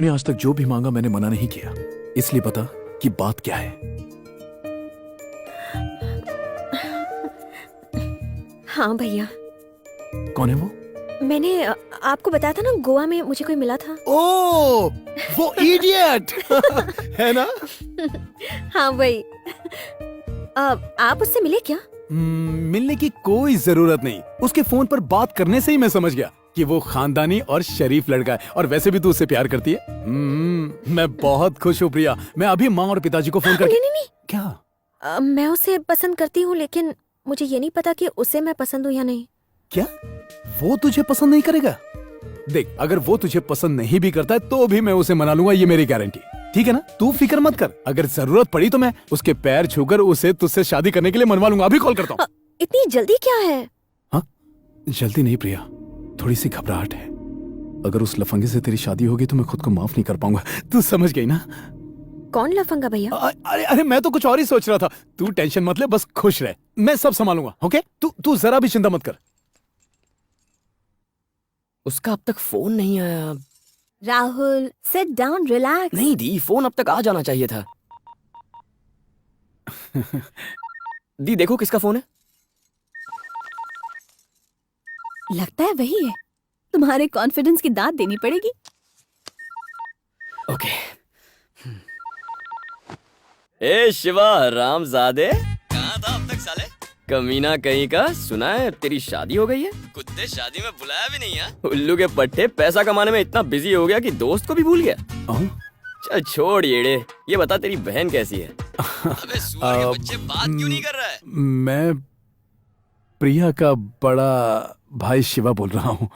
ने आज तक जो भी मांगा मैंने मना नहीं किया, इसलिए बता कि बात क्या है। हाँ भैया। कौन है वो? मैंने आपको बताया था ना, गोवा में मुझे कोई मिला था। ओ, वो इडियट है ना? हाँ वही। आप उससे मिले क्या? मिलने की कोई जरूरत नहीं। उसके फोन पर बात करने से ही मैं समझ गया कि वो खानदानी और शरीफ लड़का है। और वैसे भी तू उससे प्यार करती है। मैं बहुत खुश हूँ प्रिया। मैं अभी माँ और पिताजी को फोन करके। नहीं। क्या? मैं उसे पसंद करती हूँ, लेकिन मुझे ये नहीं पता कि उसे मैं पसंद हूँ या नहीं। क्या वो तुझे पसंद नहीं करेगा? देख, अगर वो तुझे पसंद नहीं भी करता है तो भी मैं उसे मना लूंगा, ये मेरी गारंटी। ठीक है ना? तू फिक्र मत कर। अगर जरूरत पड़ी तो मैं उसके पैर छूकर उसे तुझसे शादी करने के लिए मनवा लूंगा। अभी कॉल करता हूँ। इतनी जल्दी क्या है? हाँ, जल्दी नहीं प्रिया, थोड़ी सी घबराहट है। अगर उस लफंगे से तेरी शादी होगी तो मैं खुद को माफ नहीं कर पाऊंगा। तू समझ गई ना? कौन लफंगा भैया? अरे मैं तो कुछ और ही सोच रहा था। तू टेंशन मत ले, बस खुश रह। मैं सब संभालूंगा। ओके? तू जरा भी चिंता मत कर। उसका अब तक फोन नहीं आया। Rahul, sit down, relax. नहीं दी, फोन अब तक आ जाना चाहिए था। दी देखो किसका फोन है। लगता है वही है। तुम्हारे कॉन्फिडेंस की दाद देनी पड़ेगी। ओके। ए शिवा रामजादे, कहाँ था अब तक साले? कमीना कहीं का। सुना है तेरी शादी हो गई है? कुत्ते, शादी में बुलाया भी नहीं है। उल्लू के पट्टे, पैसा कमाने में इतना बिजी हो गया कि दोस्त को भी भूल गया। चल छोड़ येड़े, ये बता तेरी बहन कैसी है? अबे सुअर के बच्चे, बात क्यों नहीं कर रहा है? मैं प्रिया का बड़ा भाई शिवा बोल रहा हूँ।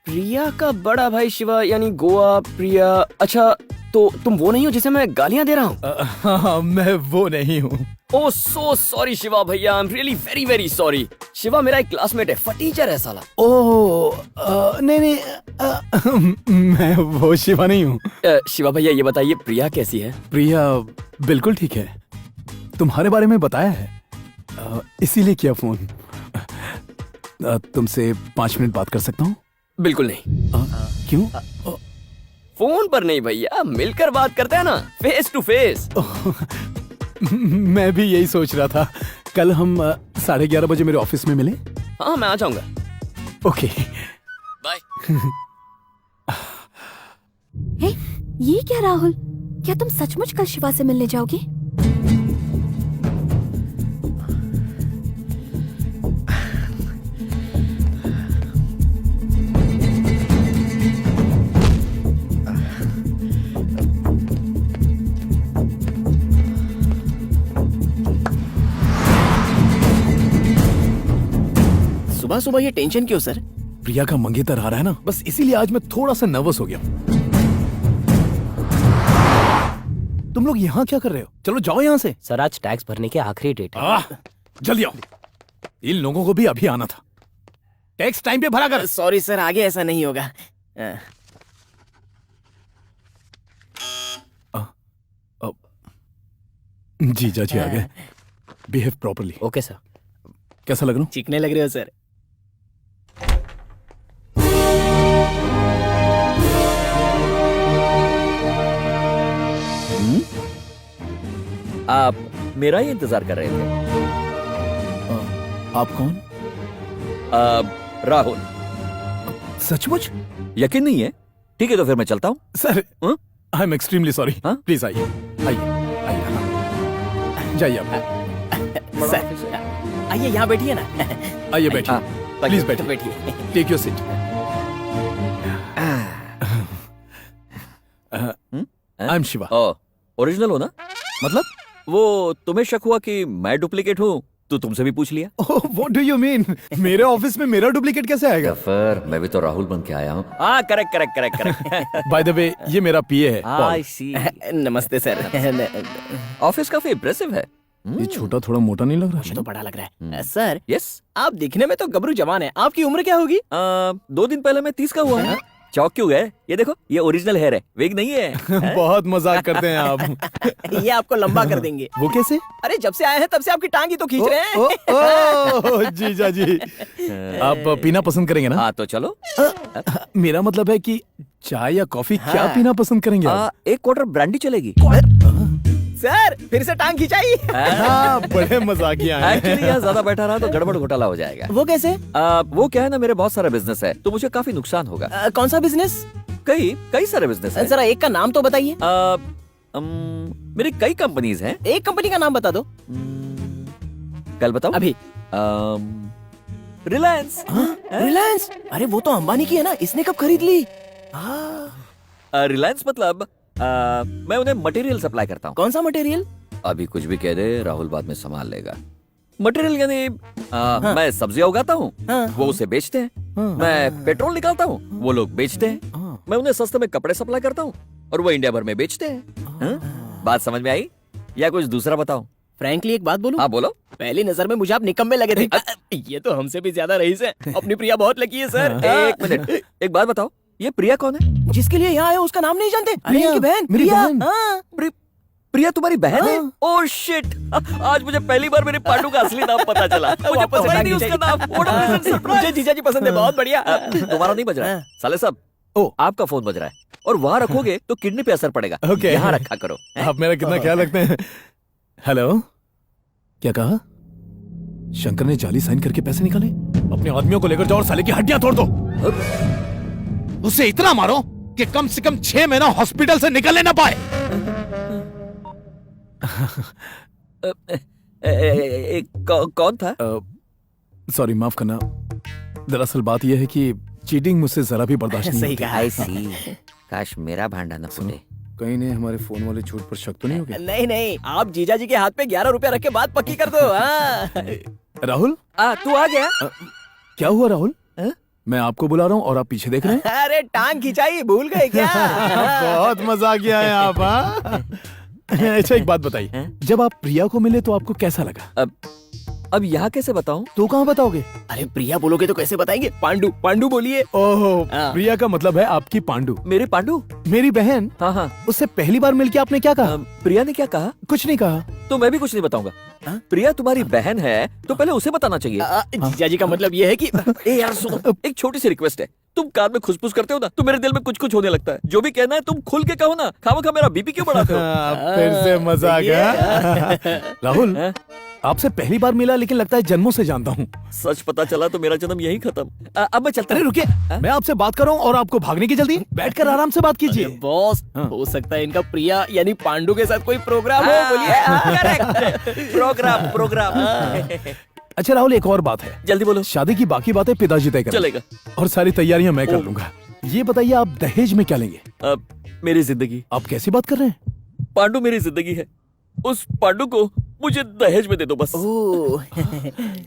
प्रिया का बड़ा भाई शिवा, यानी गोवा प्रिया। अच्छा, तो तुम वो नहीं हो जिसे मैं गालियां दे रहा हूँ? हाँ, मैं वो नहीं हूँ। ओह सो सॉरी शिवा भैया, आई am really very very sorry. Shiva मेरा एक क्लासमेट है, फटीचर है साला। ओह नहीं, मैं वो शिवा नहीं हूँ। शिवा भैया ये बताइए, प्रिया कैसी है? प्रिया बिल्कुल ठीक है। तुम्हारे बारे में बताया है, इसीलिए किया फोन। तुमसे 5 मिनट बात कर सकता हूँ? बिल्कुल नहीं। क्यों? फोन पर नहीं भैया, मिलकर बात करते हैं ना, फेस टू फेस। मैं भी यही सोच रहा था। कल हम 11:30 बजे मेरे ऑफिस में मिले। हाँ मैं आ जाऊंगा। Okay bye. हे, ये क्या राहुल? क्या तुम सचमुच कल शिवा से मिलने जाओगे? सुबह सुबह ये टेंशन क्यों सर? प्रिया का मंगेतर आ रहा है ना, बस इसीलिए आज मैं थोड़ा सा नर्वस हो गया। तुम लोग यहाँ क्या कर रहे हो? चलो जाओ यहाँ से। सर आज टैक्स भरने की आखिरी डेट है। जल्दी आओ। इन लोगों को भी अभी आना था। टैक्स टाइम पे भरा कर। सॉरी सर, आगे ऐसा नहीं होगा। जीजा जी आ गए। Behave properly. Okay sir. कैसा लग रहा हूँ? चीखने लग रहे हो सर। आप मेरा ही इंतजार कर रहे थे? आप कौन? राहुल। सचमुच? यकीन नहीं है? ठीक है तो फिर मैं चलता हूँ। Sir I am extremely sorry. Please आइए आइए। जाइए आप। सर आइए यहाँ बैठिए ना। आइए बैठिए। प्लीज बैठिए। बैठिए। Take your seat. I am Shiva. Original हो ना? मतलब? वो तुम्हें शक हुआ कि मैं डुप्लीकेट हूँ तो तुमसे भी पूछ लिया। What do you mean? मेरे ऑफिस में मेरा डुप्लीकेट कैसे आएगा? फिर मैं भी तो राहुल बन के आया हूँ। हाँ correct correct correct correct. By the way, ये मेरा पीए है पॉल। आई सी। नमस्ते सर। ऑफिस काफी इम्प्रेसिव है। ये छोटा थोड़ा मोटा नहीं लग रहा? मुझे तो बड़ा लग रहा है। Sir yes. आप दिखने में तो गबरू जवान है, आपकी उम्र क्या होगी? 2 दिन पहले मैं 30 का हुआ है। चौक क्यों गए? ये देखो, ये ओरिजिनल हेयर है, विग नहीं है। बहुत मजाक करते हैं आप। ये आपको लंबा कर देंगे। वो कैसे? अरे जब से आए हैं तब से आपकी टांग ही तो खींच रहे हैं। ओ, जीजा जी, आप पीना पसंद करेंगे ना? हाँ तो चलो। मेरा मतलब है कि चाय या कॉफी क्या पीना पसंद करेंगे आप? एक क्वार्टर ब्रांडी चलेगी। सर फिर से टांग खिंचाई। हाँ, बड़े मजाकिया हैं। एक्चुअली यहाँ ज्यादा बैठा रहा तो गड़बड़ घोटाला हो जाएगा। वो कैसे? वो क्या है ना, मेरे बहुत सारा बिजनेस है तो मुझे काफी नुकसान होगा। कौन सा बिजनेस? कई सारे बिजनेस है। जरा एक का नाम तो बताइए। मेरी कई कंपनीज हैं। एक कंपनी का नाम बता दो। कल बताओ। अभी। रिलायंस। रिलायंस? अरे वो तो अंबानी की है ना, इसने कब खरीद ली? रिलायंस मतलब मैं उन्हें मटेरियल सप्लाई करता हूँ। कौन सा मटेरियल? अभी कुछ भी कह दे, राहुल बाद में संभाल लेगा। मटेरियल यानी मैं सब्जियां उगाता हूँ, हाँ। वो उसे बेचते हैं। मैं पेट्रोल निकालता हूँ, वो लोग बेचते हैं। मैं उन्हें सस्ते में कपड़े सप्लाई करता हूँ और वो इंडिया भर में बेचते हैं। बात समझ में आई या कुछ दूसरा बताओ? फ्रैंकली एक बात बोलूं? हाँ बोलो। पहली नजर में मुझे आप निकम्मे लगे थे। ये तो हमसे भी ज्यादा रईस है। अपनी प्रिया बहुत लकी है सर। एक मिनट, एक बात बताओ, ये प्रिया कौन है? जिसके लिए यहाँ आए उसका नाम नहीं जानते? अरे प्रिया, इनकी बहन मेरी प्रिया। बहन। हाँ। प्रिया तुम्हारी बहन है? हाँ। ओह शिट, आज मुझे पहली बार मेरे पांडू का असली नाम पता चला। मुझे वापस पता ही से नहीं उसका नाम। What a pleasant surprise। मुझे जीजा जी पसंद है, बहुत बढ़िया। तुम्हारा नहीं बज रहा है साले साहब। ओ। आपका फोन बज रहा है और वहां रखोगे तो किडनी पे असर पड़ेगा। ओके। यहाँ रखा करो। आप मेरा कितना ख्याल रखते हैं। हेलो, क्या कहा? शंकर ने जाली साइन करके पैसे निकाले? अपने आदमियों को लेकर जाओ और साले की हड्डियां तोड़ दो। उसे इतना मारो कि कम से कम 6 महीना हॉस्पिटल से निकलने ना पाए। कौन था? सॉरी, माफ करना। दरअसल बात यह है कि चीटिंग मुझसे जरा भी बर्दाश्त नहीं सही होती। कहा। आई सी। काश मेरा भांडा न फूटे। कहीं ने हमारे फोन वाले झूठ पर शक तो नहीं हो गया? नहीं नहीं, आप जीजा जी के हाथ पे 11 रुपया रख के बात पक्की कर दो। हाँ। राहुल, तू आ गया? क्या हुआ राहुल? हाँ? मैं आपको बुला रहा हूँ और आप पीछे देख रहे हैं। अरे टांग खिंचाई भूल गए क्या? बहुत मजाकिया है आप। हाँ? अच्छा एक बात बताइए, हाँ? जब आप प्रिया को मिले तो आपको कैसा लगा? अब यहाँ कैसे बताऊं? तो कहाँ बताओगे? अरे प्रिया बोलोगे तो कैसे बताएंगे? पांडू पांडू बोलिए। ओहो, हाँ। प्रिया का मतलब है आपकी पांडु, मेरे पांडू? मेरी बहन। हाँ हाँ। उससे पहली बार मिलके आपने क्या कहा? प्रिया ने क्या कहा? कुछ नहीं कहा। तो मैं भी कुछ नहीं बताऊंगा। हाँ? प्रिया तुम्हारी बहन है तो पहले उसे बताना चाहिए। जीजा जी का मतलब ये है कि ए यार सुनो, एक छोटी सी रिक्वेस्ट है। तुम कान में खुसफुस करते हो ना तो मेरे दिल में कुछ कुछ होने लगता है। जो भी कहना है तुम खुल के कहो ना, खामखा मेरा बीपी क्यों बढ़ाते हो? फिर से मजाक है। राहुल, हाँ? आपसे पहली बार मिला लेकिन लगता है जन्मों से जानता हूँ। सच पता चला तो मेरा जन्म यही खत्म। अब मैं चलता अरे हूँ। रुकिए, मैं आपसे बात कर रहा हूँ और आपको भागने की जल्दी? बैठकर आराम से बात कीजिए। बॉस, हाँ। हो सकता है इनका प्रिया यानी पांडू के साथ कोई प्रोग्राम हो। बोलिए। करेक्ट। प्रोग्राम। अच्छा राहुल, एक और बात है। जल्दी बोलो। शादी की बाकी बातें पिताजी तय करेंगे चलेगा। और सारी तैयारियां मैं कर लूंगा। ये बताइए, आप दहेज में क्या लेंगे? मेरी जिंदगी। आप कैसी बात कर रहे हैं? पांडू मेरी जिंदगी है, उस पांडू को मुझे दहेज में दे दो बस। ओह।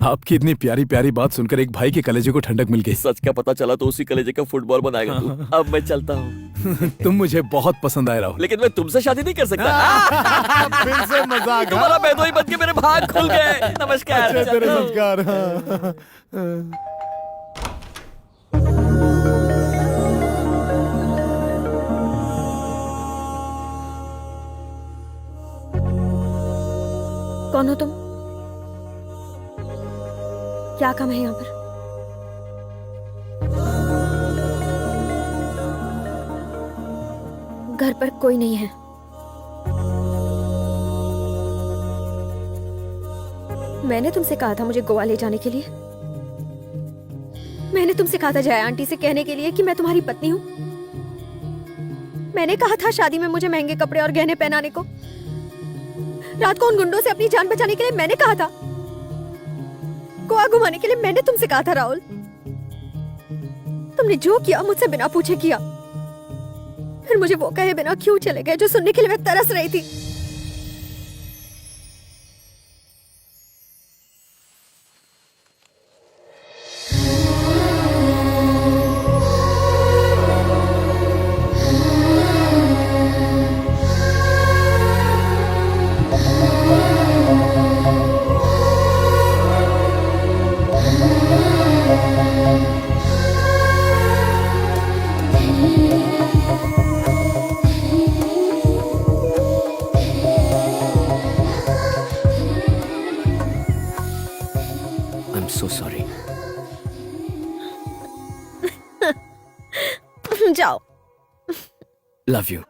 आपकी इतनी प्यारी प्यारी बात सुनकर एक भाई के कलेजे को ठंडक मिल गई। सच का पता चला तो उसी कलेजे का फुटबॉल बनाएगा तू। अब मैं चलता हूँ। तुम मुझे बहुत पसंद आए राहुल। लेकिन मैं तुमसे शादी नहीं कर सकता। फिर से मजाक। तुम्हारा बेदोई बन के मेरे भाग खुल गए। नमस्कार। तेरे चलता हूँ। संस्कार। कौन हो तुम? क्या काम है यहाँ पर? घर पर कोई नहीं है। मैंने तुमसे कहा था मुझे गोवा ले जाने के लिए। मैंने तुमसे कहा था जया आंटी से कहने के लिए कि मैं तुम्हारी पत्नी हूँ। मैंने कहा था शादी में मुझे महंगे कपड़े और गहने पहनाने को। रात को उन गुंडों से अपनी जान बचाने के लिए मैंने कहा था। गोवा घुमाने के लिए मैंने तुमसे कहा था राहुल। तुमने जो किया मुझसे बिना पूछे किया। फिर मुझे वो कहे बिना क्यों चले गए जो सुनने के लिए मैं तरस रही थी। So sorry. जाओ। Love you.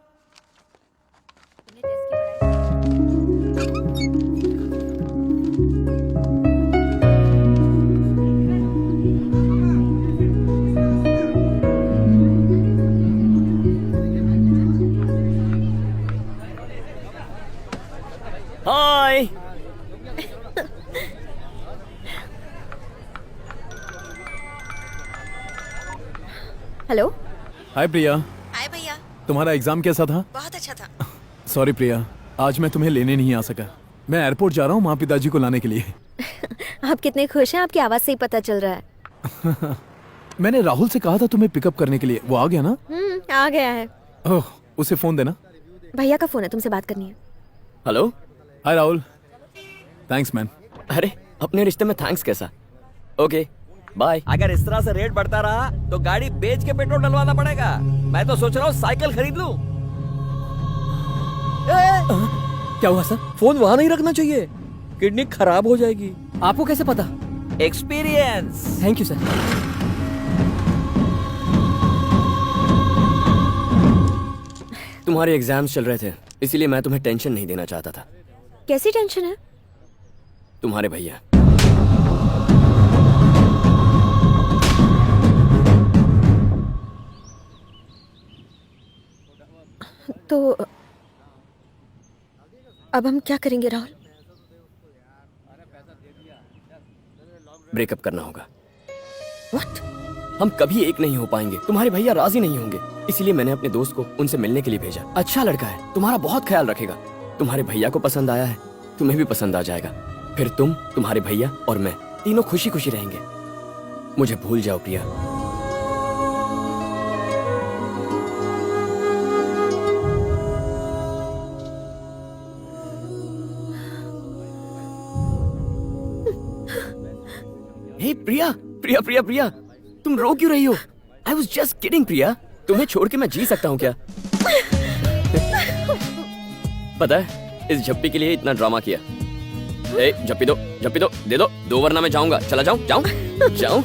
Hi. Hello. Hi Priya, hi भैया। तुम्हारा एग्जाम कैसा था? बहुत अच्छा था। सॉरी प्रिया, आज मैं तुम्हें लेने नहीं आ सका। मैं एयरपोर्ट जा रहा हूँ माँ पिताजी को लाने के लिए। आप कितने खुश हैं, आपकी आवाज से ही पता चल रहा है। मैंने राहुल से कहा था तुम्हें पिकअप करने के लिए, वो आ गया ना? आ गया है। ओह, उसे फोन देना। भैया का फोन है, तुमसे बात करनी है। Hello. Hi Rahul. Thanks man. अरे अपने रिश्ते में थैंक्स कैसा? Okay bye. अगर इस तरह से रेट बढ़ता रहा तो गाड़ी बेच के पेट्रोल डलवाना पड़ेगा। मैं तो सोच रहा हूँ साइकिल खरीद लूं। क्या हुआ सर? फोन वहां नहीं रखना चाहिए, किडनी खराब हो जाएगी। आपको कैसे पता? एक्सपीरियंस। Thank you sir. तुम्हारे एग्जाम्स चल रहे थे, इसीलिए मैं तुम्हें टेंशन नहीं देना चाहता था। कैसी टेंशन है? तुम्हारे भैया। तो अब हम क्या करेंगे राहुल? ब्रेकअप करना होगा। व्हाट? हम कभी एक नहीं हो पाएंगे। तुम्हारे भैया राजी नहीं होंगे, इसीलिए मैंने अपने दोस्त को उनसे मिलने के लिए भेजा। अच्छा लड़का है, तुम्हारा बहुत ख्याल रखेगा। तुम्हारे भैया को पसंद आया है, तुम्हें भी पसंद आ जाएगा। फिर तुम, तुम्हारे भैया और मैं तीनों खुशी खुशी रहेंगे। मुझे भूल जाओ प्रिया। हे प्रिया, प्रिया प्रिया प्रिया, तुम रो क्यों रही हो? आई वॉज जस्ट किडिंग प्रिया। तुम्हें छोड़ के मैं जी सकता हूँ क्या? पता है इस झप्पी के लिए इतना ड्रामा किया। ए, झप्पी दो, झप्पी दो, दे दो वरना मैं जाऊंगा। चला जाऊं, जाऊं, जाऊं।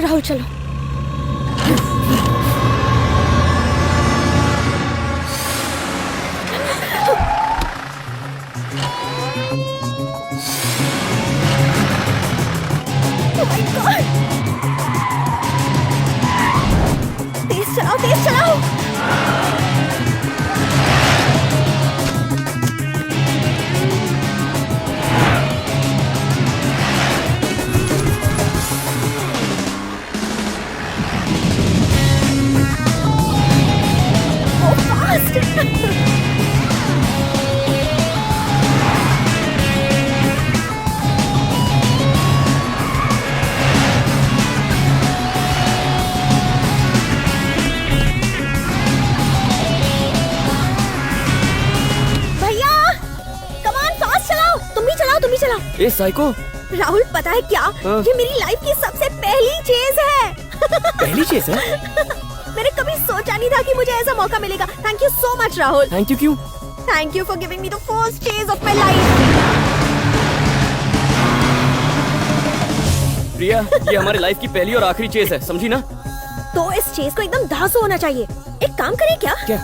राहुल चलो। Oh my God! तेज चलाओ, तेज चलाओ। Oh, fast! भैया, come on, fast चलाओ। तुम भी चलाओ, तुम भी चलाओ। ए साइको, राहुल पता है क्या? हाँ? ये मेरी लाइफ की सबसे पहली चेज है। पहली चीज है। मैंने कभी सोचा नहीं था कि मुझे ऐसा मौका मिलेगा। Thank you so much Rahul. Thank you क्यों? Thank you for giving me the first चेज ऑफ माय लाइफ। प्रिया, ये हमारी लाइफ की पहली और आखिरी चेज है, समझी ना? तो इस चेज को एकदम धांसू होना चाहिए। एक काम करें क्या? क्या?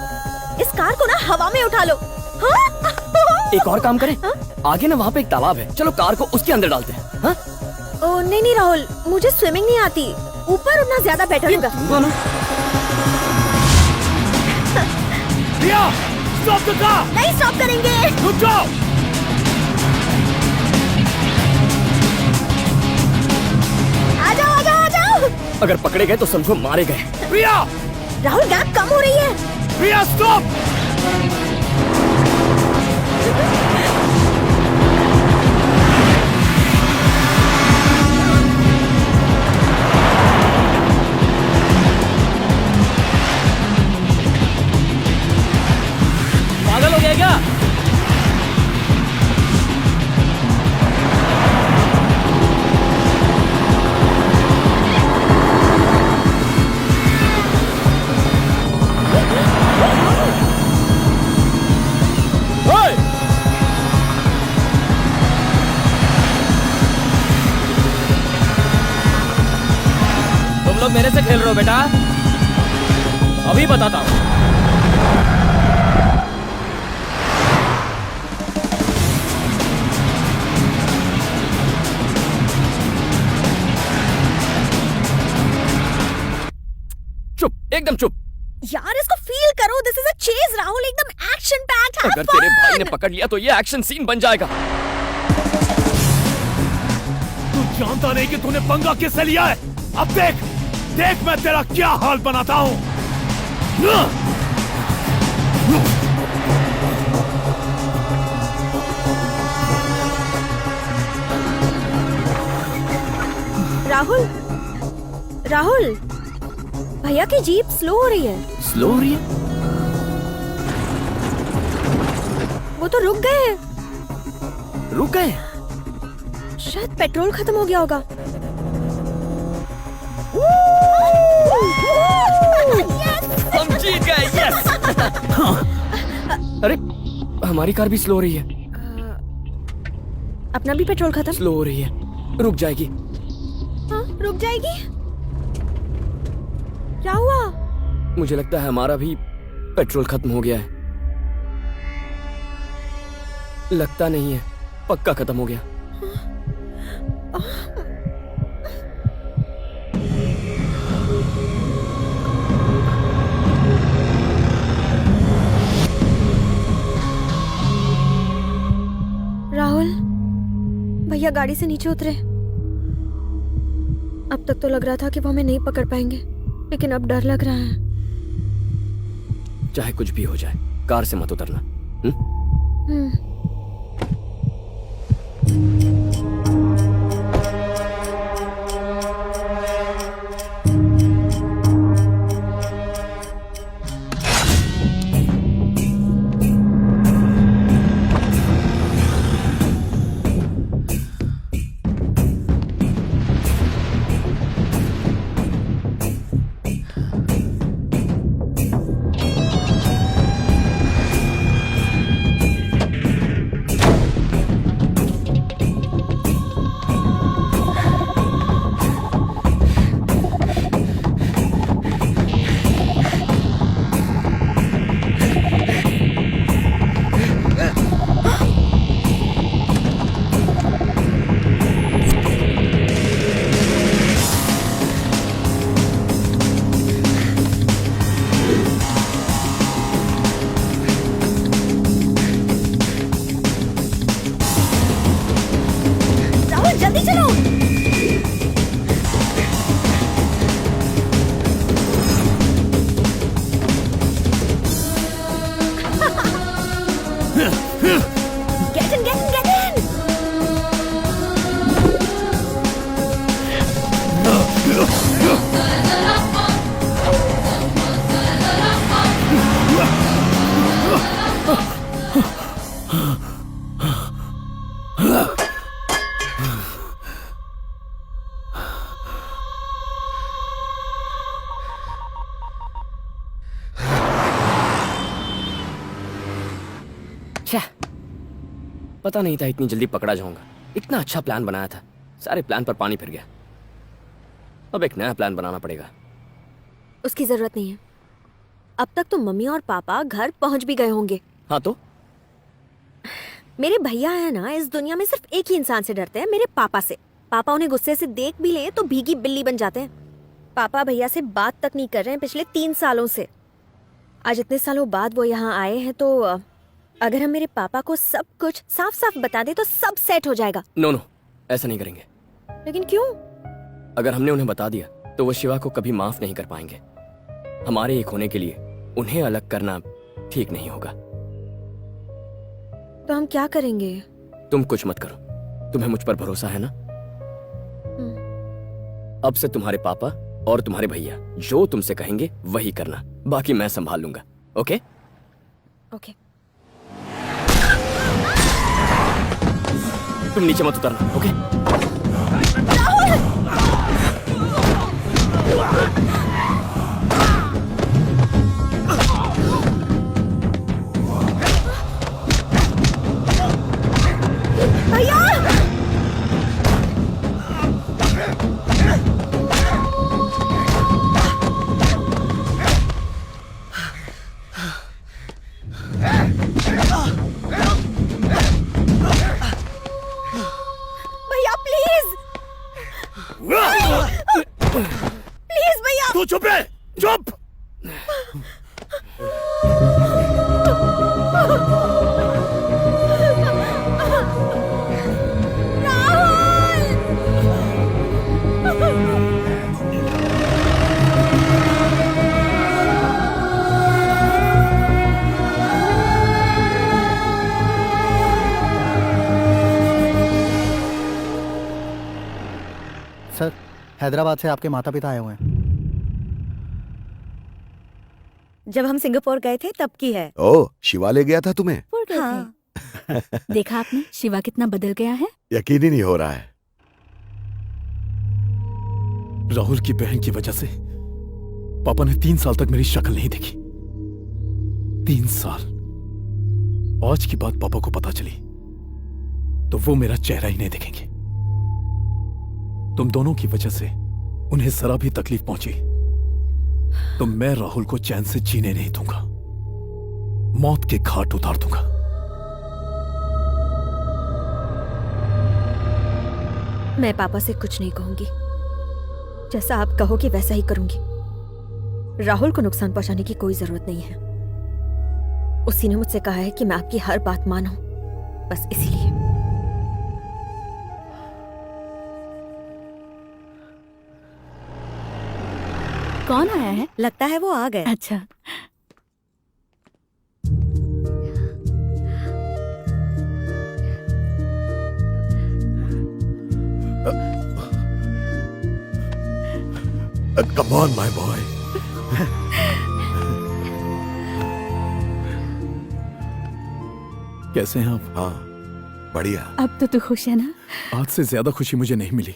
इस कार को ना हवा में उठा लो। हाँ? एक और काम करें? हाँ? आगे ना वहाँ पे एक तालाब है, चलो कार को उसके अंदर डालते हैं। हाँ? ओ नहीं नहीं राहुल, मुझे स्विमिंग नहीं आती। ऊपर उड़ना ज्यादा बेटर होगा। दूंगा ना। प्रिया, स्टॉप द कार! नहीं स्टॉप करेंगे। रुक जाओ! आ जाओ आ जाओ आ जाओ। अगर पकड़े गए तो समझो मारे गए। प्रिया! राहुल गैप कम हो रही है। प्रिया स्टॉप! लोग मेरे से खेल रहे हो बेटा? अभी बताता हूँ। चुप, एकदम चुप। यार इसको फील करो, this is a chase Rahul, एकदम एक्शन पैक्ड। अगर तेरे भाई ने पकड़ लिया तो ये एक्शन सीन बन जाएगा। तू जानता नहीं कि तूने पंगा किससे लिया है। अब देख देख मैं तेरा क्या हाल बनाता हूँ। राहुल, राहुल, भैया की जीप स्लो हो रही है। स्लो हो रही है? वो तो रुक गए हैं। रुक गए? शायद पेट्रोल खत्म हो गया होगा। हम जीत गए, यस। अरे हमारी कार भी स्लो हो रही है। अपना भी पेट्रोल खत्म। स्लो हो रही है, रुक जाएगी। हाँ, रुक जाएगी। क्या हुआ? मुझे लगता है हमारा भी पेट्रोल खत्म हो गया है। लगता नहीं है, पक्का खत्म हो गया। राहुल, भैया गाड़ी से नीचे उतरे। अब तक तो लग रहा था कि वो हमें नहीं पकड़ पाएंगे, लेकिन अब डर लग रहा है। चाहे कुछ भी हो जाए, कार से मत उतरना। हम्म। राहुल जल्दी चलो। Get in, get in, get in! छः, पता नहीं था इतनी जल्दी पकड़ा जाऊंगा। इतना अच्छा प्लान बनाया था, सारे प्लान पर पानी फिर गया। अब एक नया प्लान बनाना पड़ेगा। उसकी जरूरत नहीं है। अब तक तो मम्मी और पापा घर पहुंच भी गए होंगे। हाँ तो मेरे भैया है ना, इस दुनिया में सिर्फ एक ही इंसान से डरते हैं, मेरे पापा से। पापा उन्हें गुस्से से देख भी ले तो भीगी बिल्ली बन जाते हैं। पापा भैया से बात तक नहीं कर रहे हैं पिछले 3 सालों से। आज इतने सालों बाद वो यहाँ आए हैं, तो अगर हम मेरे पापा को सब कुछ साफ साफ बता दे तो सब सेट हो जाएगा। नो नो, ऐसा नहीं करेंगे। लेकिन क्यों? अगर हमने उन्हें बता दिया तो वो शिवा को कभी माफ नहीं कर पाएंगे। हमारे एक होने के लिए उन्हें अलग करना ठीक नहीं होगा। तो हम क्या करेंगे? तुम कुछ मत करो, तुम्हें मुझ पर भरोसा है ना? अब से तुम्हारे पापा और तुम्हारे भैया जो तुमसे कहेंगे वही करना, बाकी मैं संभाल लूंगा। ओके? ओके। तुम नीचे मत उतरना, ओके? भैया! तू चुप रहे, चुप। सर, हैदराबाद से आपके माता पिता आए हुए हैं। जब हम सिंगापुर गए थे तब की है। ओ, शिवा ले गया था तुम्हें? हाँ। देखा आपने शिवा कितना बदल गया है। यकीन ही नहीं हो रहा है। राहुल की बहन की वजह से पापा ने 3 साल तक मेरी शक्ल नहीं देखी। 3 साल। आज की बात पापा को पता चली तो वो मेरा चेहरा ही नहीं देखेंगे। तुम दोनों की वजह से उन्हें जरा भी तकलीफ पहुंची तो मैं राहुल को चैन से जीने नहीं दूंगा, मौत के घाट उतार दूंगा। मैं पापा से कुछ नहीं कहूंगी, जैसा आप कहोगे वैसा ही करूंगी। राहुल को नुकसान पहुंचाने की कोई जरूरत नहीं है। उसी ने मुझसे कहा है कि मैं आपकी हर बात मानूं, बस इसीलिए। कौन आया है? लगता है वो आ गए। अच्छा, Come on, my boy. कैसे हैं आप? हाँ, बढ़िया। अब तो तू खुश है ना? आज से ज्यादा खुशी मुझे नहीं मिली।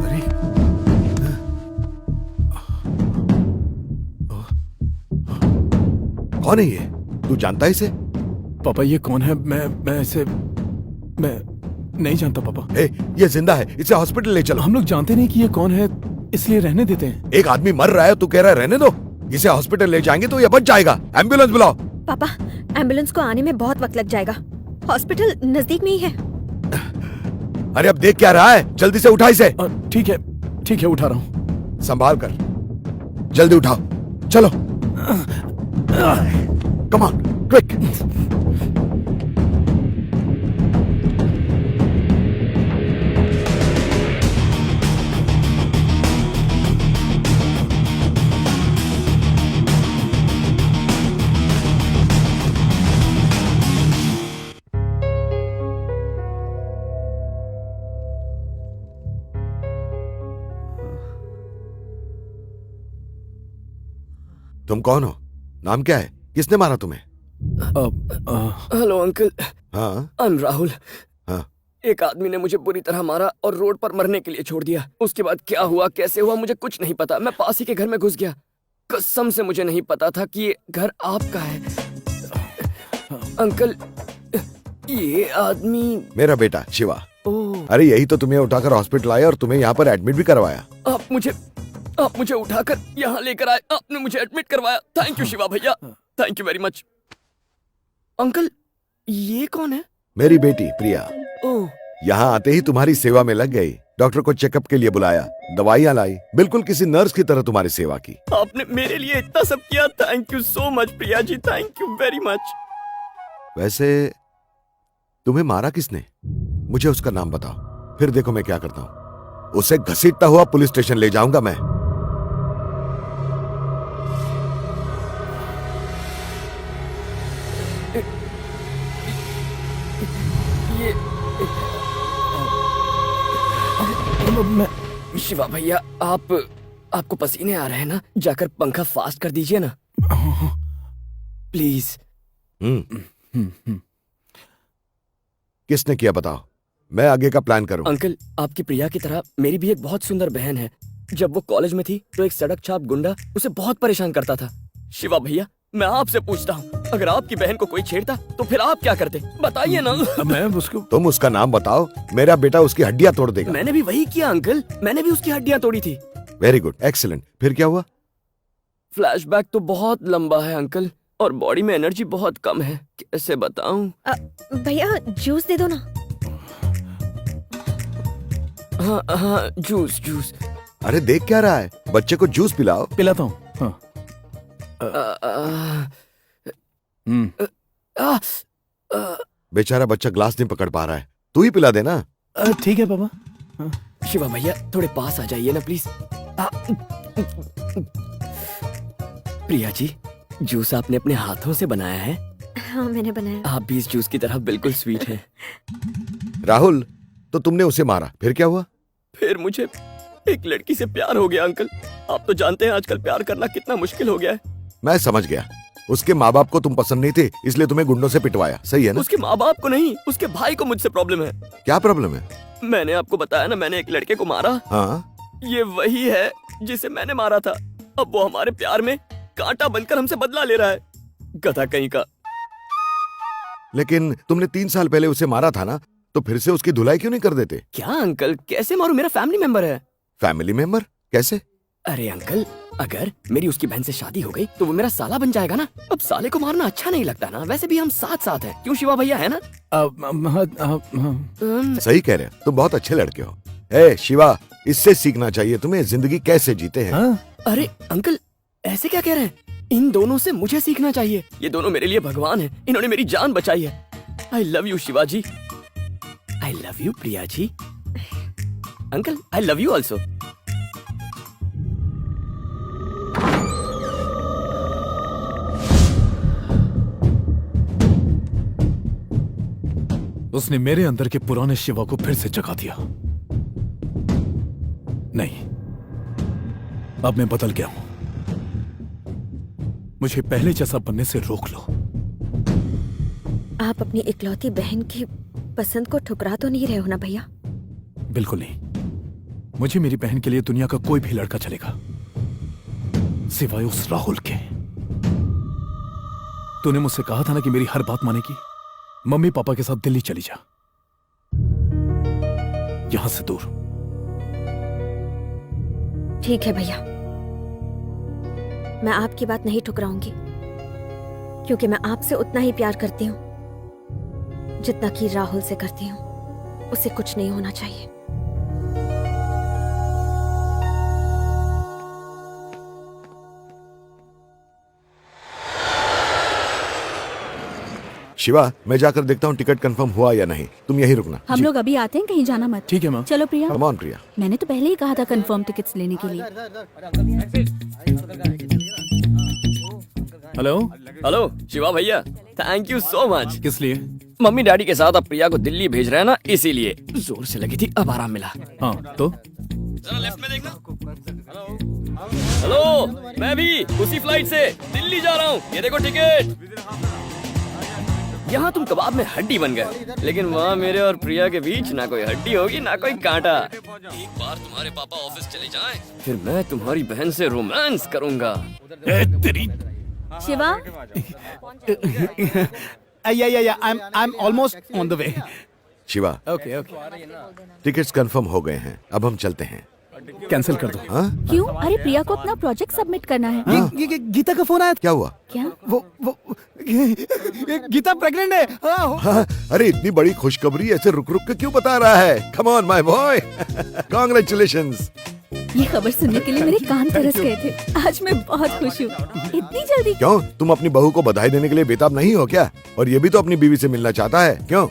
अरे, कौन है ये? तू जानता है इसे? पापा ये कौन है? मैं इसे मैं नहीं जानता पापा। ए, ये जिंदा है, इसे हॉस्पिटल ले चलो। हम लोग जानते नहीं कि ये कौन है, इसलिए रहने देते हैं। एक आदमी मर रहा है, तू कह रहा है रहने दो? इसे हॉस्पिटल ले जाएंगे तो ये बच जाएगा। एम्बुलेंस बुलाओ। पापा, एम्बुलेंस को आने में बहुत वक्त लग जाएगा। हॉस्पिटल नजदीक में ही है। अरे अब देख क्या रहा है, जल्दी से उठा इसे। ठीक है उठा रहा हूँ। संभाल कर, जल्दी उठाओ, चलो। Come on, quick. तुम कौन हो? नाम क्या है? किसने मारा तुम्हें? हेलो अंकल, हाँ आई एम राहुल। हाँ। एक आदमी ने मुझे बुरी तरह मारा और रोड पर मरने के लिए छोड़ दिया। उसके बाद क्या हुआ, कैसे हुआ, मुझे कुछ नहीं पता। मैं पास ही के घर में घुस गया। कसम से मुझे नहीं पता था कि ये घर आपका है। अंकल, ये आदमी मेरा बेटा शिवा। ओह, अरे यही तो तुम्हें उठाकर हॉस्पिटल आया और तुम्हें यहाँ पर एडमिट भी करवाया। आप मुझे उठाकर यहाँ लेकर आए, आपने मुझे एडमिट करवाया। थैंक यू शिवा भैया, thank you very much. Uncle, ये कौन है? मेरी बेटी प्रिया। ओह, यहाँ आते ही तुम्हारी सेवा में लग गई। डॉक्टर को चेकअप के लिए बुलाया, दवाइयाँ लाई, बिल्कुल किसी नर्स की तरह तुम्हारी सेवा की। आपने मेरे लिए इतना सब किया। Thank you so much Priya ji, thank you very much. वैसे तुम्हें मारा किसने? मुझे उसका नाम बताओ, फिर देखो मैं क्या करता हूँ। उसे घसीटता हुआ पुलिस स्टेशन ले जाऊंगा मैं। ये शिवा भैया, आपको पसीने आ रहे हैं ना? जाकर पंखा फास्ट कर दीजिए ना प्लीज। किसने किया बताओ, मैं आगे का प्लान करूं। अंकल, आपकी प्रिया की तरह मेरी भी एक बहुत सुंदर बहन है। जब वो कॉलेज में थी तो एक सड़क छाप गुंडा उसे बहुत परेशान करता था। शिवा भैया, मैं आपसे पूछता हूँ, अगर आपकी बहन को कोई छेड़ता तो फिर आप क्या करते? बताइए ना। मैं उसको तुम उसका नाम बताओ, मेरा बेटा उसकी हड्डियां तोड़ देगा। मैंने भी वही किया अंकल, मैंने भी उसकी हड्डियां तोड़ी थी। Very good, excellent. फिर क्या हुआ? फ्लैशबैक तो बहुत लंबा है अंकल। और बॉडी में एनर्जी बहुत कम है, कैसे बताऊं? भैया जूस दे दो ना। हाँ हाँ, जूस जूस। अरे देख क्या रहा है, बच्चे को जूस पिलाओ। पिलाता हूँ। हाँ। बेचारा बच्चा ग्लास नहीं पकड़ पा रहा है, तू ही पिला देना। ठीक है पापा। शिवा भैया थोड़े पास आ जाइए ना प्लीज। प्रिया जी, जूस आपने अपने हाथों से बनाया है? हाँ मैंने बनाया। आप भी इस जूस की तरह बिल्कुल स्वीट हैं। राहुल, तो तुमने उसे मारा, फिर क्या हुआ? फिर मुझे एक लड़की से प्यार हो गया अंकल। आप तो जानते हैं आजकल प्यार करना कितना मुश्किल हो गया है। मैं समझ गया, उसके माँ बाप को तुम पसंद नहीं थे, इसलिए तुम्हें गुंडों से पिटवाया, सही है ना? उसके माँ बाप को नहीं, उसके भाई को मुझसे प्रॉब्लम है। क्या प्रॉब्लम है? मैंने आपको बताया ना, मैंने एक लड़के को मारा। हाँ, ये वही है जिसे मैंने मारा था। अब वो हमारे प्यार में कांटा बनकर हमसे बदला ले रहा है, गधा कहीं का। लेकिन तुमने 3 साल पहले उसे मारा था ना, तो फिर से उसकी धुलाई क्यों नहीं कर देते? क्या अंकल, कैसे मारूं? मेरा फैमिली मेंबर है। Family member? कैसे? अरे अंकल, अगर मेरी उसकी बहन से शादी हो गई तो वो मेरा साला बन जाएगा ना। अब साले को मारना अच्छा नहीं लगता ना। वैसे भी हम साथ साथ हैं, क्यों शिवा भैया, है ना? सही कह रहे हो, तुम बहुत अच्छे लड़के हो। ए शिवा, इससे सीखना चाहिए तुम्हें जिंदगी कैसे जीते हैं। हाँ? अरे अंकल, ऐसे क्या कह रहे हैं? इन दोनों से मुझे सीखना चाहिए। ये दोनों मेरे लिए भगवान हैं, इन्होंने मेरी जान बचाई है। I love you Shiva ji. I love you Priya ji. Uncle, I love you also. उसने मेरे अंदर के पुराने शिवा को फिर से जगा दिया। नहीं, अब मैं बदल गया हूं। मुझे पहले जैसा बनने से रोक लो। आप अपनी इकलौती बहन की पसंद को ठुकरा तो नहीं रहे हो ना भैया? बिल्कुल नहीं। मुझे मेरी बहन के लिए दुनिया का कोई भी लड़का चलेगा, सिवाय उस राहुल के। तूने मुझसे कहा था ना कि मेरी हर बात मानेगी। मम्मी पापा के साथ दिल्ली चली जा, यहां से दूर। ठीक है भैया, मैं आपकी बात नहीं ठुकराऊंगी, क्योंकि मैं आपसे उतना ही प्यार करती हूँ जितना कि राहुल से करती हूँ। उसे कुछ नहीं होना चाहिए। शिवा, मैं जाकर देखता हूँ टिकट कंफर्म हुआ या नहीं, तुम यहीं रुकना। हम लोग अभी आते हैं, कहीं जाना मत। ठीक है माँ। चलो प्रिया। कम ऑन प्रिया। मैंने तो पहले ही कहा था कंफर्म टिकट्स लेने के लिए। हेलो। हेलो शिवा भैया, थैंक यू सो मच। किस लिए? मम्मी डैडी के साथ अब प्रिया को दिल्ली भेज रहे हैं ना, इसीलिए। जोर से लगी थी, अब आराम मिला। हाँ तो जरा लेफ्ट में देखना। हेलो, मैं भी उसी फ्लाइट से दिल्ली जा रहा हूँ, ये देखो टिकट। यहाँ तुम कबाब में हड्डी बन गए, लेकिन वहाँ मेरे और प्रिया के बीच ना कोई हड्डी होगी ना कोई कांटा। एक बार तुम्हारे पापा ऑफिस चले जाएं, फिर मैं तुम्हारी बहन से रोमांस करूंगा। तेरी Shiva, I'm almost on the way. Shiva, Okay. Tickets confirm हो गए हैं, अब हम चलते हैं। कैंसिल कर दो। हाँ? क्यों? अरे प्रिया को अपना प्रोजेक्ट सबमिट करना है। ये गीता का फोन आया। क्या हुआ? क्या? वो गीता प्रेग्नेंट है। हाँ। हाँ, अरे इतनी बड़ी खुशखबरी ऐसे रुक रुक के क्यों बता रहा है? Come on my boy, congratulations. ये खबर सुनने के लिए मेरे कान तरस गए थे। आज मैं बहुत खुश हूँ। इतनी जल्दी? क्यों, तुम अपनी बहू को बधाई देने के लिए बेताब नहीं हो क्या? और ये भी तो अपनी बीवी से मिलना चाहता है, क्यों?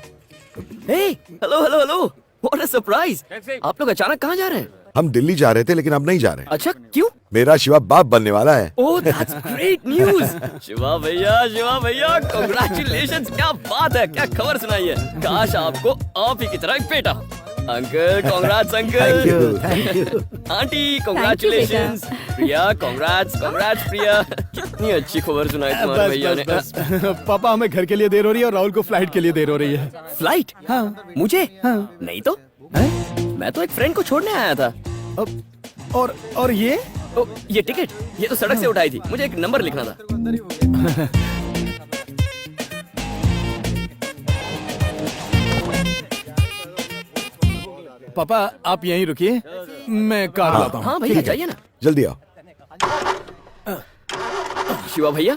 Hello, what a surprise. आप लोग अचानक कहाँ जा रहे हैं? हम दिल्ली जा रहे थे, लेकिन अब नहीं जा रहे। अच्छा, क्यों? मेरा शिवा बाप बनने वाला है। ओह, दैट्स ग्रेट न्यूज़। शिवा भैया, कांग्रेचुलेशंस। क्या बात है, क्या खबर सुनाई है। काश आपको आप ही की तरह एक बेटा। Uncle congrats uncle. Thank you. Aunty congratulations. Priya congrats Priya. कितनी अच्छी खबर सुनाई तुम्हारे भैया ने। पापा हमें घर के लिए देर हो रही है और राहुल को फ्लाइट के लिए देर हो रही है। फ्लाइट? हाँ। मुझे? हाँ। नहीं तो मैं तो एक फ्रेंड को छोड़ने आया था। और ये ये टिकट, ये तो सड़क से उठाई थी, मुझे एक नंबर लिखना था। पापा आप यहीं रुकिए, मैं कार लाता हूँ। हाँ भैया, जाइए ना। जल्दी आओ। शिवा भैया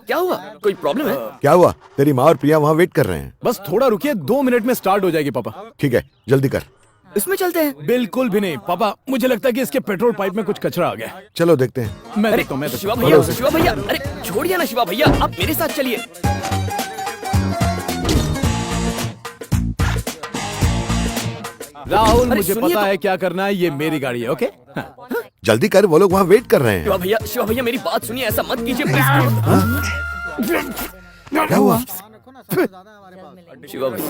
क्या हुआ? कोई प्रॉब्लम है? क्या हुआ? तेरी माँ और प्रिया वहाँ वेट कर रहे हैं। बस थोड़ा रुकिए, 2 मिनट में स्टार्ट हो जाएगी पापा। ठीक है, जल्दी कर। इसमें चलते हैं। बिल्कुल भी नहीं पापा, मुझे लगता है कि इसके पेट्रोल पाइप में कुछ कचरा आ गया है। चलो देखते हैं। मैं अरे देखता हूँ, मैं देखता शिवा हूँ। भैया, अरे छोड़िए ना शिवा भैया, आप मेरे साथ चलिए। राहुल, अरे मुझे सुनिए पता तो। है क्या करना है, ये मेरी गाड़ी है। ओके हाँ। जल्दी कर, वो लोग वहाँ वेट कर रहे हैं। शिवा भैया मेरी बात सुनिए, ऐसा मत कीजिए प्लीज। क्या हुआ? शिवा भैया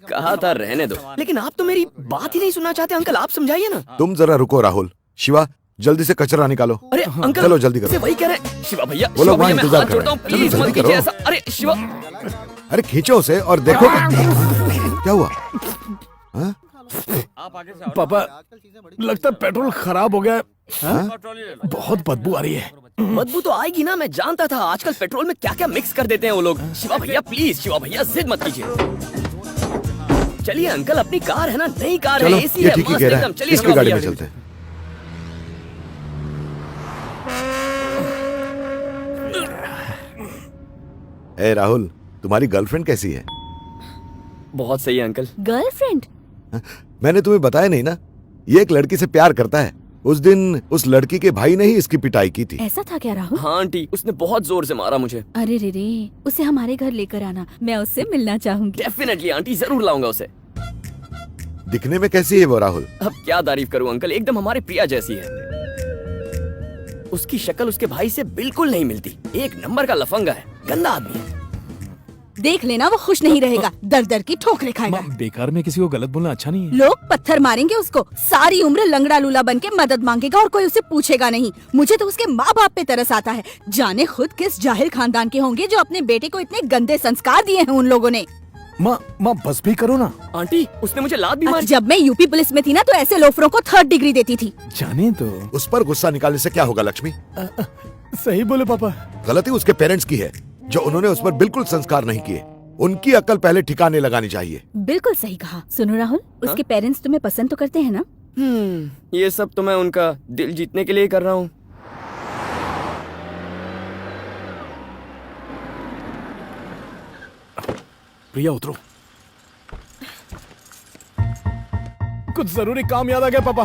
कहा था रहने दो, लेकिन आप तो मेरी बात ही नहीं सुनना चाहते। अंकल आप समझाइए ना। तुम जरा रुको राहुल। शिवा, जल्दी से कचरा निकालो। अरे अंकल चलो जल्दी करो। से वही कह रहे हैं। शिवा भैया, वो लोग वहाँ मैं इंतजार हाथ कर जोड़ता हूँ, रहे हैं। प्लीज जल्दी मत करो। कीजिए ऐसा। अरे शिवा, अरे खींचो उसे और देखो क्या हुआ। हाँ? पापा, लगता है पेट्रोल खराब हो गया है। हाँ? बहुत बदबू आ रही है। बदबू तो आएगी ना, मैं जानता था। आजकल पेट्रोल में क्या क्या मिक्स कर देते हैं वो लोग। शिवा भैया प्लीज, शिवा भैया जिद मत कीजिए। चलिए अंकल, अपनी कार है ना, नई कार चलो, है, एसी ये है, ठीक ही मस्त कह रहा एकदम। है। चलिए इसकी शिवा गाड़ी में भैया। चलते हैं। ए राहुल, तुम्हारी गर्लफ्रेंड कैसी है? बहुत सही है अंकल। गर्लफ्रेंड? मैंने तुम्हें बताया नहीं ना, ये एक लड़की से प्यार करता है। उस दिन उस लड़की के भाई ने ही इसकी पिटाई की थी। ऐसा था क्या राहुल? हाँ आंटी, उसने बहुत जोर से मारा मुझे। अरे रे, उसे हमारे घर लेकर आना, मैं उससे मिलना चाहूंगी। डेफिनेटली आंटी, जरूर लाऊंगा उसे। दिखने में कैसी है वो राहुल? अब क्या तारीफ करूं अंकल, एकदम हमारे प्रिया जैसी है। उसकी शक्ल उसके भाई से बिल्कुल नहीं मिलती। एक नंबर का लफंगा है, गंदा आदमी है। देख लेना, वो खुश नहीं रहेगा, दर दर की ठोकरें खाएगा। माँ, बेकार में किसी को गलत बोलना अच्छा नहीं है। लोग पत्थर मारेंगे उसको, सारी उम्र लंगड़ा लूला बन के मदद मांगेगा और कोई उसे पूछेगा नहीं। मुझे तो उसके माँ बाप पे तरस आता है। जाने खुद किस जाहिल खानदान के होंगे जो अपने बेटे को इतने गंदे संस्कार दिए हैं उन लोगों ने। माँ, बस भी करो ना। आंटी, उसने मुझे लात भी मारी। जब मैं यूपी पुलिस में थी ना, तो ऐसे लोफरों को 3rd डिग्री देती थी। जाने तो। उस पर गुस्सा निकालने से क्या होगा लक्ष्मी? सही बोले पापा। गलती उसके पेरेंट्स की है, जो उन्होंने उस पर बिल्कुल संस्कार नहीं किए। उनकी अकल पहले ठिकाने लगानी चाहिए। बिल्कुल सही कहा। सुनो राहुल, उसके पेरेंट्स तुम्हें पसंद तो करते हैं ना? ये सब तो मैं उनका दिल जीतने के लिए ही कर रहा हूँ। प्रिया उतरो, कुछ जरूरी काम याद आ गया पापा।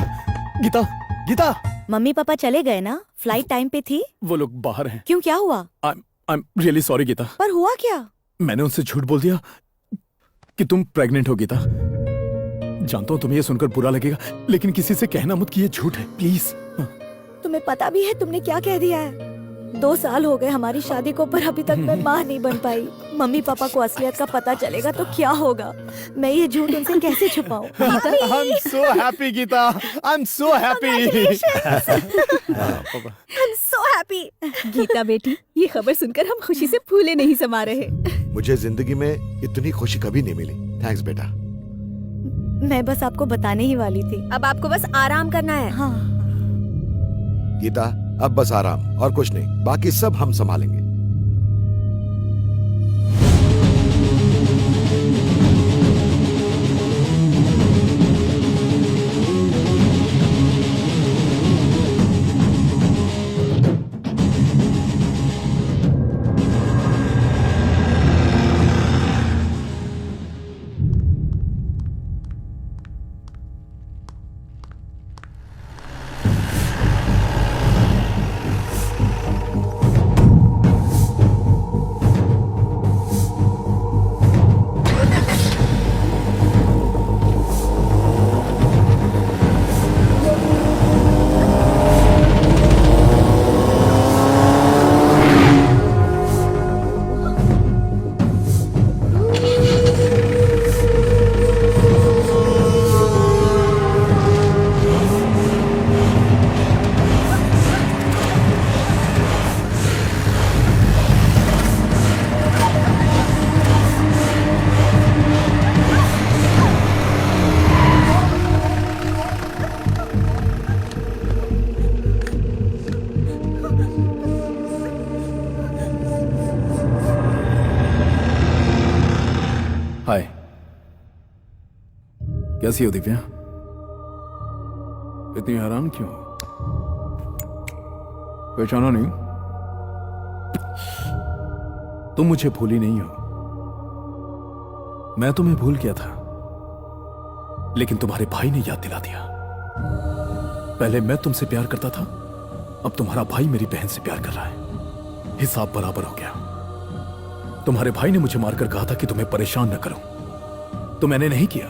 गीता, गीता। मम्मी पापा चले गए ना? फ्लाइट टाइम पे थी? वो लोग बाहर हैं। क्यों, क्या हुआ? I am really sorry Geeta. पर हुआ क्या? मैंने उनसे झूठ बोल दिया कि तुम प्रेग्नेंट हो गीता। जानता हूँ तुम्हें ये सुनकर बुरा लगेगा, लेकिन किसी से कहना मत कि ये झूठ है, प्लीज। तुम्हें पता भी है तुमने क्या कह दिया है? 2 साल हो गए हमारी शादी को, पर अभी तक मैं माँ नहीं बन पाई। मम्मी पापा को असलियत का पता चलेगा तो क्या होगा? मैं ये झूठ उनसे कैसे छुपाऊं? I am so happy Geeta, I am so happy. I'm so happy. Geeta बेटी, ये खबर सुनकर हम खुशी से फूले नहीं समा रहे। मुझे जिंदगी में इतनी खुशी कभी नहीं मिली। थैंक्स बेटा। मैं बस आपको बताने ही वाली थी। अब आपको बस आराम करना है। हाँ। गीता, अब बस आराम और कुछ नहीं, बाकी सब हम संभालेंगे। हाय, कैसी हो दिव्या? इतनी हैरान क्यों? पहचाना नहीं? तुम मुझे भूली नहीं हो, मैं तुम्हें भूल गया था, लेकिन तुम्हारे भाई ने याद दिला दिया। पहले मैं तुमसे प्यार करता था, अब तुम्हारा भाई मेरी बहन से प्यार कर रहा है। हिसाब बराबर हो गया। तुम्हारे भाई ने मुझे मारकर कहा था कि तुम्हें परेशान न करूं, तो मैंने नहीं किया।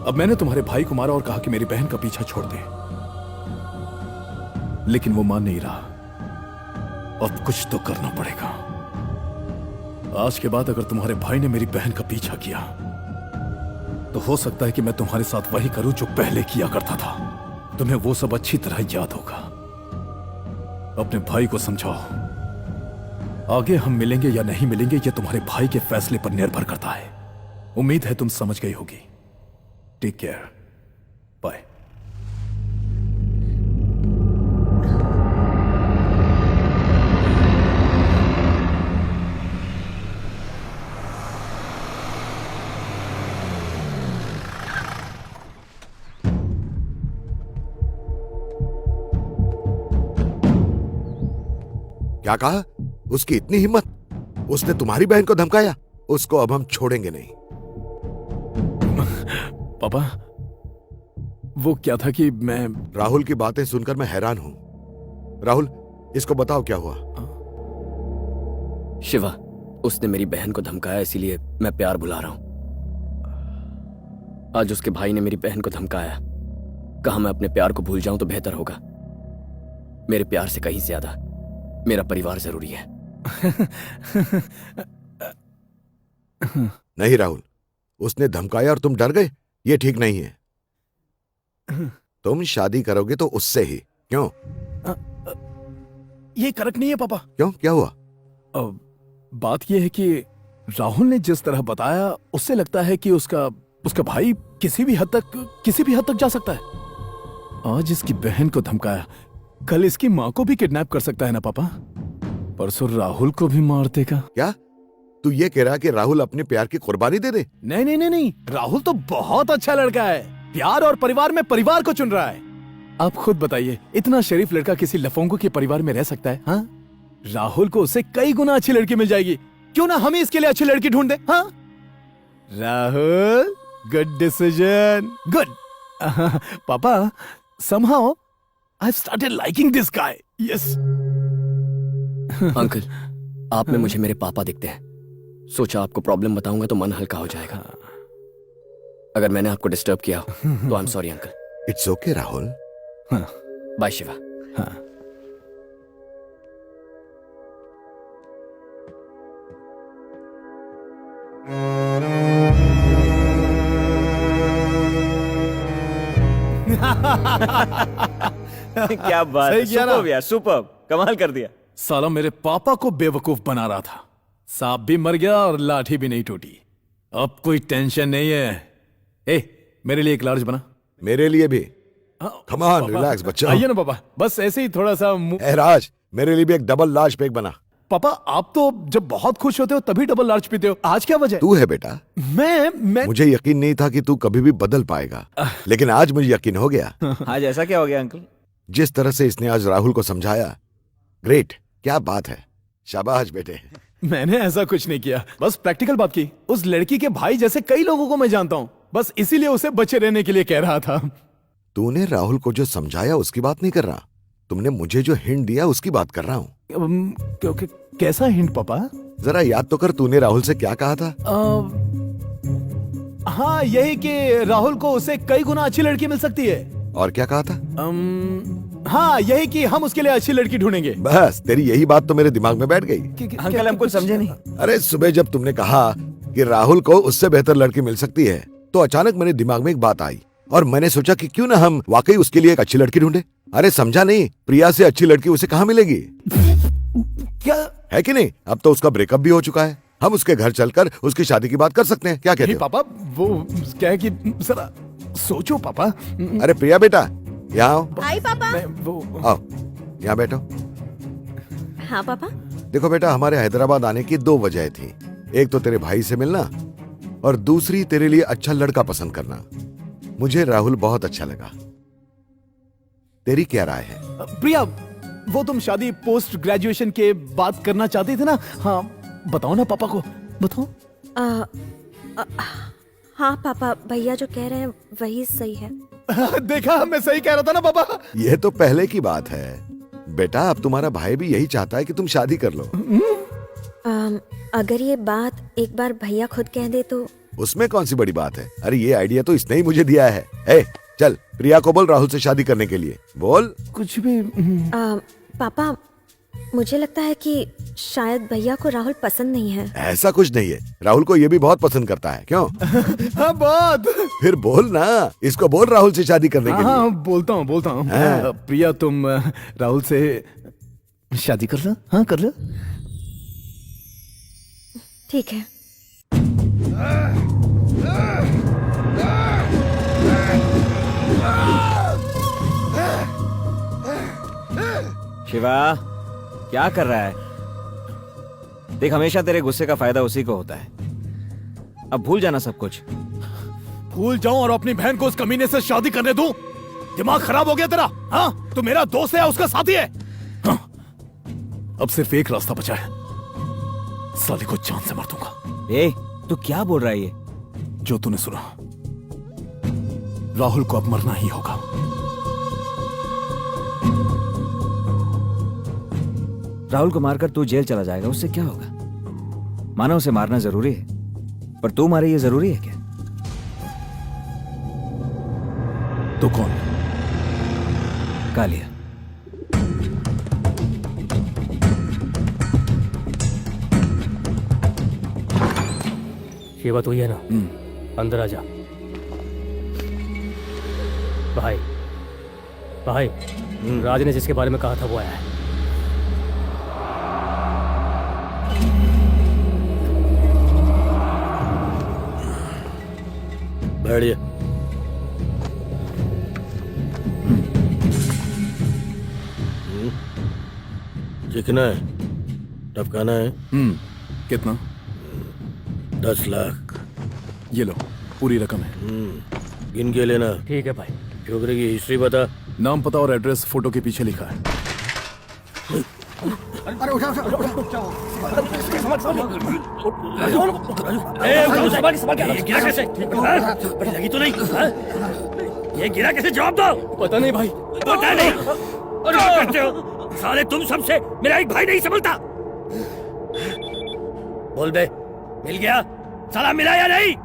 अब मैंने तुम्हारे भाई को मारा और कहा कि मेरी बहन का पीछा छोड़ दे, लेकिन वो मान नहीं रहा। अब कुछ तो करना पड़ेगा। आज के बाद अगर तुम्हारे भाई ने मेरी बहन का पीछा किया तो हो सकता है कि मैं तुम्हारे साथ वही करूं जो पहले किया करता था। तुम्हें वो सब अच्छी तरह याद होगा। अपने भाई को समझाओ। आगे हम मिलेंगे या नहीं मिलेंगे ये तुम्हारे भाई के फैसले पर निर्भर करता है। उम्मीद है तुम समझ गई होगी। Take care, bye. क्या कहा? उसकी इतनी हिम्मत? उसने तुम्हारी बहन को धमकाया? उसको अब हम छोड़ेंगे नहीं। पापा, वो क्या था कि मैं राहुल की बातें सुनकर मैं हैरान हूं। राहुल, इसको बताओ क्या हुआ। शिवा, उसने मेरी बहन को धमकाया, इसीलिए मैं प्यार भुला रहा हूं। आज उसके भाई ने मेरी बहन को धमकाया, कहा मैं अपने प्यार को भूल जाऊं तो बेहतर होगा। मेरे प्यार से कहीं ज्यादा मेरा परिवार जरूरी है। नहीं राहुल, उसने धमकाया और तुम डर गए, ये ठीक नहीं है। तुम शादी करोगे तो उससे ही। क्यों? ये करेक्ट नहीं है पापा। क्यों, क्या हुआ? बात यह है कि राहुल ने जिस तरह बताया उससे लगता है कि उसका भाई किसी भी हद तक जा सकता है। आज इसकी बहन को धमकाया, कल इसकी माँ को भी किडनैप कर सकता है ना पापा? परसों राहुल को भी मार देगा। क्या तू ये कह रहा कि राहुल अपने प्यार की कुर्बानी दे दे? नहीं, राहुल तो बहुत अच्छा लड़का है। प्यार और परिवार में परिवार को चुन रहा है। आप खुद बताइए, इतना शरीफ लड़का किसी लफंगों के परिवार में रह सकता है? हाँ, राहुल को उससे कई गुना अच्छी लड़की मिल जाएगी। क्यों ना हम ही इसके लिए अच्छी लड़की ढूंढ दें? हाँ राहुल, गुड डिसीजन, गुड। पापा, somehow I've started liking this guy. Yes. Uncle, आप में मुझे मेरे पापा दिखते हैं। सोचा आपको प्रॉब्लम बताऊंगा तो मन हल्का हो जाएगा। अगर मैंने आपको डिस्टर्ब किया तो I am sorry uncle. It's okay Rahul. Bye Shiva. हाँ। क्या बात है, सही किया ना? सुपर्ब यार, सुपर्ब, कमाल कर दिया। साला मेरे पापा को बेवकूफ बना रहा था। सांप भी मर गया और लाठी भी नहीं टूटी। अब कोई टेंशन नहीं है। ए, मेरे लिए एक लार्ज बना। मेरे लिए भी। कम ऑन, पापा, रिलैक्स बच्चा। आइए ना पापा, बस ऐसे ही थोड़ा सा ए राज, मेरे लिए भी एक डबल लार्ज पेक बना। पापा, आप तो जब बहुत खुश होते हो तभी डबल लार्ज पीते हो। आज क्या वजह? तू है बेटा। मैं मुझे यकीन नहीं था कि तू कभी भी बदल पाएगा, लेकिन आज मुझे यकीन हो गया। आज ऐसा क्या हो गया अंकल? जिस तरह से इसने आज राहुल को समझाया, ग्रेट, क्या बात है। शाबाश बेटे। मैंने ऐसा कुछ नहीं किया, बस प्रैक्टिकल बात की। उस लड़की के भाई जैसे कई लोगों को मैं जानता हूँ, बस इसीलिए उसे बचे रहने के लिए कह रहा था। तूने राहुल को जो समझाया उसकी बात नहीं कर रहा, तुमने मुझे जो हिंट दिया उसकी बात कर रहा हूँ। क्योंकि कैसा हिंट पापा? जरा याद तो कर, तूने राहुल से क्या कहा था? हाँ, यही कि राहुल को उसे कई गुना अच्छी लड़की मिल सकती है। और क्या कहा था? हाँ, यही कि हम उसके लिए अच्छी लड़की ढूंढेंगे। बस तेरी यही बात तो मेरे दिमाग में बैठ गई। अंकल, हम कुछ समझे नहीं। अरे सुबह जब तुमने कहा कि राहुल को उससे बेहतर लड़की मिल सकती है, तो अचानक मेरे दिमाग में एक बात आई और मैंने सोचा कि क्यों ना हम वाकई उसके लिए एक अच्छी लड़की ढूंढे। अरे समझा नहीं, प्रिया से अच्छी लड़की उसे कहाँ मिलेगी? क्या है कि नहीं? अब तो उसका ब्रेकअप भी हो चुका है, हम उसके घर चलकर उसकी शादी की बात कर सकते हैं। क्या कहते हो? पापा, वो क्या है कि जरा सोचो पापा। अरे प्रिया बेटा, यहाँ आओ। हाय पापा। आओ, यहाँ बैठो। हाँ पापा। देखो बेटा, हमारे हैदराबाद आने की दो वजह थी। एक तो तेरे भाई से मिलना और दूसरी तेरे लिए अच्छा लड़का पसंद करना। मुझे राहुल बहुत अच्छा लगा। तेरी क्या राय है? प्रिया, वो तुम शादी पोस्ट ग्रेजुएशन के बाद करना चाहती थे ना? हाँ बताओ ना पापा को, बताओ। हाँ पापा, भैया जो कह रहे हैं वही सही है। देखा, मैं सही कह रहा था ना पापा। यह तो पहले की बात है बेटा, अब तुम्हारा भाई भी यही चाहता है कि तुम शादी कर लो। अगर ये बात एक बार भैया खुद कह दे तो? उसमें कौन सी बड़ी बात है? अरे ये आइडिया तो इसने ही मुझे दिया है। ए, चल प्रिया को बोल राहुल से शादी करने के लिए बोल। कुछ भी। पापा, मुझे लगता है कि शायद भैया को राहुल पसंद नहीं है। ऐसा कुछ नहीं है, राहुल को ये भी बहुत पसंद करता है। क्यों? हाँ बहुत। फिर बोल ना, इसको बोल राहुल से शादी करने के लिए। हाँ बोलता हूँ। हाँ। प्रिया तुम राहुल से शादी कर लो। हाँ कर लो। ठीक है। शिवा क्या कर रहा है? देख, हमेशा तेरे गुस्से का फायदा उसी को होता है। अब भूल जाना सब कुछ। भूल जाऊं और अपनी बहन को उस कमीने से शादी करने दूं? दिमाग खराब हो गया तेरा? हाँ, तू मेरा दोस्त है, उसका साथी है। हाँ, अब सिर्फ एक रास्ता बचा है, साले को जान से मार दूंगा। ए, तू क्या बोल रहा है ये? जो तूने सुना, राहुल को अब मरना ही होगा। राहुल को मारकर तू जेल चला जाएगा, उससे क्या होगा? माना उसे मारना जरूरी है, पर तू मारे ये जरूरी है क्या? तो कौन? कालिया। शिवा तो ही है ना? अंदर आ जा। भाई भाई, राज ने जिसके बारे में कहा था वो आया है। बैठिए। चिकना है, टपकाना है। कितना? 10 लाख। ये लो, पूरी रकम है। गिन के लेना। ठीक है भाई। छोकरे की हिस्ट्री बता। नाम, पता और एड्रेस फोटो के पीछे लिखा है। अरे उठा उठा उठा उठा। ये गिरा कैसे? बड़ी लगी तो नहीं? ये गिरा कैसे? जवाब दो। पता नहीं भाई। पता नहीं? और क्या करते हो साले? तुम सबसे मेरा एक भाई नहीं संभलता। बोल बे, मिल गया? साला मिला या नहीं?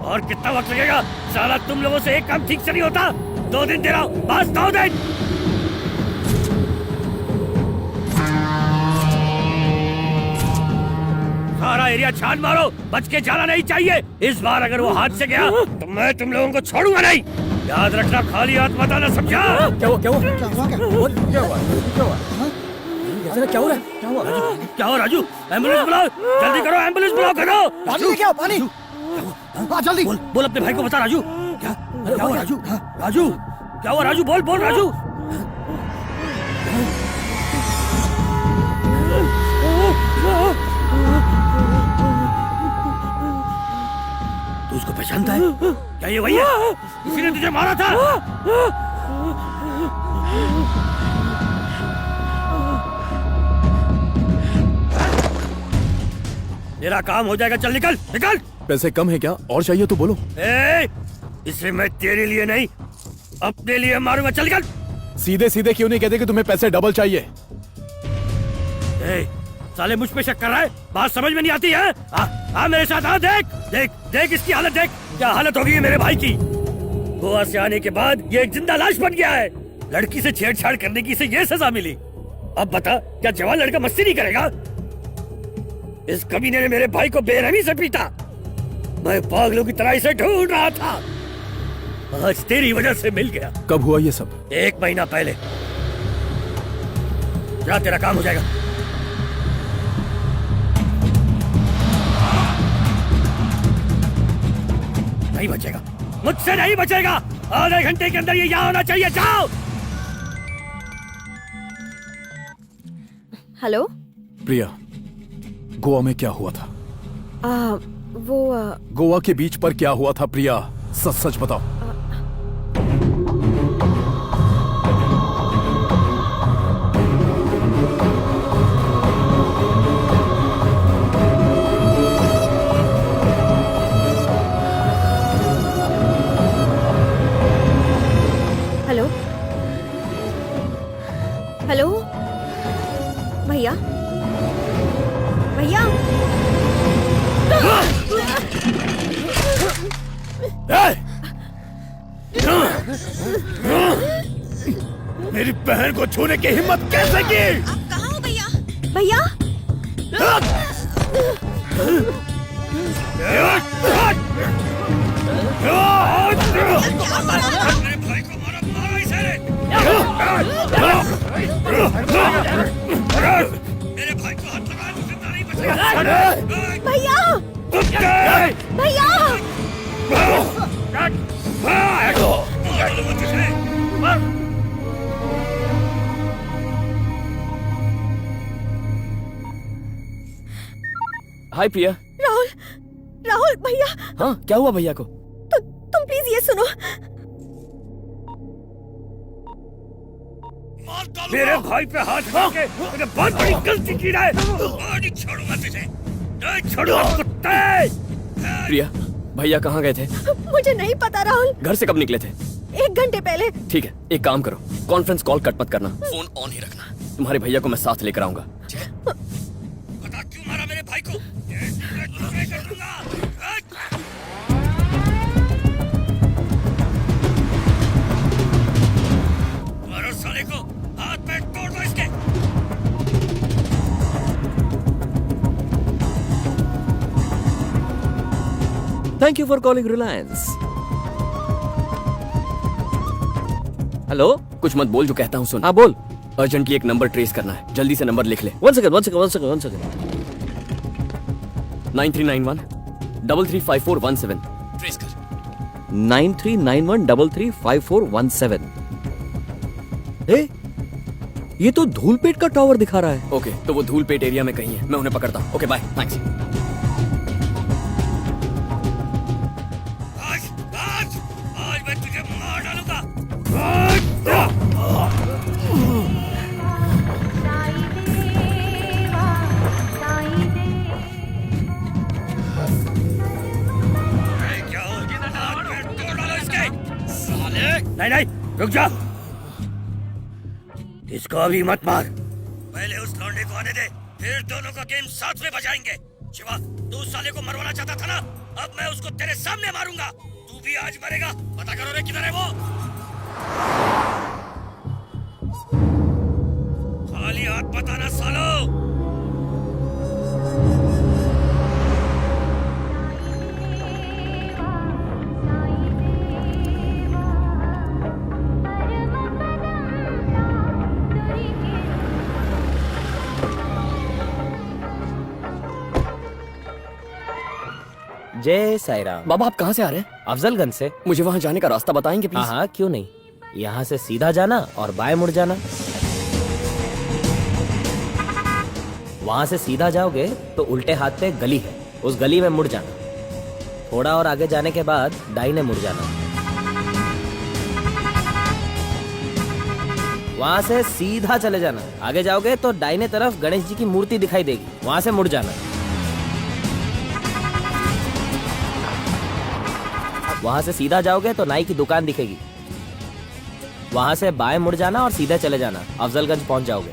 और कितना वक्त लगेगा? साला तुम लोगों से एक काम ठीक से नहीं होता। 2 दिन दे रहा हूं, बस 2 दिन। सारा एरिया छान मारो, बच के जाना नहीं चाहिए। इस बार अगर वो हाथ से गया तो मैं तुम लोगों को छोड़ूंगा नहीं। याद रखना, खाली हाथ मत आना, समझा? क्या हुआ? क्या हुआ? क्या हुआ? क्या हुआ? क्या हुआ? क्या हुआ? क्या हो रहा है? क्या हुआ? क्या हो राजू? एम्बुलेंस बुलाओ, जल्दी करो, एम्बुलेंस बुलाओ, करो। पानी लेके आओ, पानी। हाँ जल्दी। बोल अपने भाई को बता। राजू क्या हुआ? राजू राजू क्या हुआ? राजू बोल बोल। राजू तू उसको पहचानता है क्या? ये वही है, इसी ने तुझे मारा था। तेरा काम हो जाएगा, चल निकल निकल। पैसे कम है क्या? और चाहिए तो बोलो। इसे मैं तेरे लिए नहीं, अपने लिए मारूंगा, चल निकल। सीधे सीधे क्यों नहीं कहते कि तुम्हें पैसे डबल चाहिए? साले मुझ पे शक कर रहा है? बात समझ में नहीं आती है? आ मेरे साथ आ, देख देख देख इसकी हालत देख। क्या हालत होगी मेरे भाई की। गोवा से आने के बाद ये एक जिंदा लाश बन गया है। लड़की से छेड़छाड़ करने की इसे ये सजा मिली। अब बता, क्या जवान लड़का मस्ती नहीं करेगा? इस कमीने ने मेरे भाई को बेरहमी से पीटा। मैं पागलों की तरह इसे ढूंढ रहा था, आज तेरी वजह से मिल गया। कब हुआ ये सब? 1 महीना पहले। जा, तेरा काम हो जाएगा। नहीं बचेगा, मुझसे नहीं बचेगा। आधे घंटे के अंदर ये यहाँ होना चाहिए। जाओ। हेलो प्रिया, गोवा में क्या हुआ था? गोवा के बीच पर क्या हुआ था प्रिया? सच सच बताओ। मेरी बहन को छूने की हिम्मत कैसे की? आप कहाँ हो भैया? भैया मेरे भाई को मारो, मारो इसे। मेरे भाई को हाथ लगा, जिंदा नहीं बचेगा। भैया भैया हाय प्रिया। राहुल राहुल भैया हाँ क्या हुआ भैया को? तुम प्लीज ये सुनो। मेरे भाई पे हाथ करके तूने बहुत बड़ी गलती की है। नहीं छोड़ूंगा तुझे, नहीं छोड़ूंगा कुत्ते। प्रिया भैया कहाँ गए थे? मुझे नहीं पता राहुल। घर से कब निकले थे? 1 घंटे पहले। ठीक है एक काम करो, कॉन्फ्रेंस कॉल कट मत करना, फोन ऑन ही रखना। तुम्हारे भैया को मैं साथ लेकर आऊंगा। बता क्यों मारा मेरे भाई को? मैं कर दूंगा। मारो साले को, हाथ पैर तोड़ दो इसके। Thank you for calling Reliance. Hello, कुछ मत बोल, जो कहता हूँ सुन। हाँ बोल। अर्जेंटली एक नंबर ट्रेस करना है, जल्दी से नंबर लिख ले। 1 सेकंड। 9391 335417 ट्रेस कर। 9391335417। ये तो धूलपेट का टावर दिखा रहा है। ओके तो वो धूलपेट एरिया में कहीं है, मैं उन्हें पकड़ता हूँ। Okay bye, thanks. आज मैं तुझे मार डालूंगा। क्या हो? हाथ पैर तोड़ डालो इसके। साले नहीं रुक जा, इसको अभी मत मार। पहले उस लौंडे को आने दे, फिर दोनों का गेम साथ में बजाएंगे। शिवा तू उस साले को मरवाना चाहता था ना, अब मैं उसको तेरे सामने मारूंगा। तू भी आज मरेगा। पता करो रे किधर है वो। खाली हाथ बताना सालो। जय साई राम। बाबा आप कहाँ से आ रहे हैं? अफजलगंज से। मुझे वहाँ जाने का रास्ता बताएंगे प्लीज? हाँ क्यों नहीं, यहाँ से सीधा जाना और बाएं मुड़ जाना। वहाँ से सीधा जाओगे तो उल्टे हाथ पे गली है, उस गली में मुड़ जाना। थोड़ा और आगे जाने के बाद दाहिने मुड़ जाना। वहाँ से सीधा चले जाना, आगे जाओगे तो दाहिने तरफ गणेश जी की मूर्ति दिखाई देगी, वहाँ से मुड़ जाना। वहाँ से सीधा जाओगे तो नाई की दुकान दिखेगी, वहाँ से बाएं मुड़ जाना और सीधे चले जाना, अफजलगंज पहुँच जाओगे।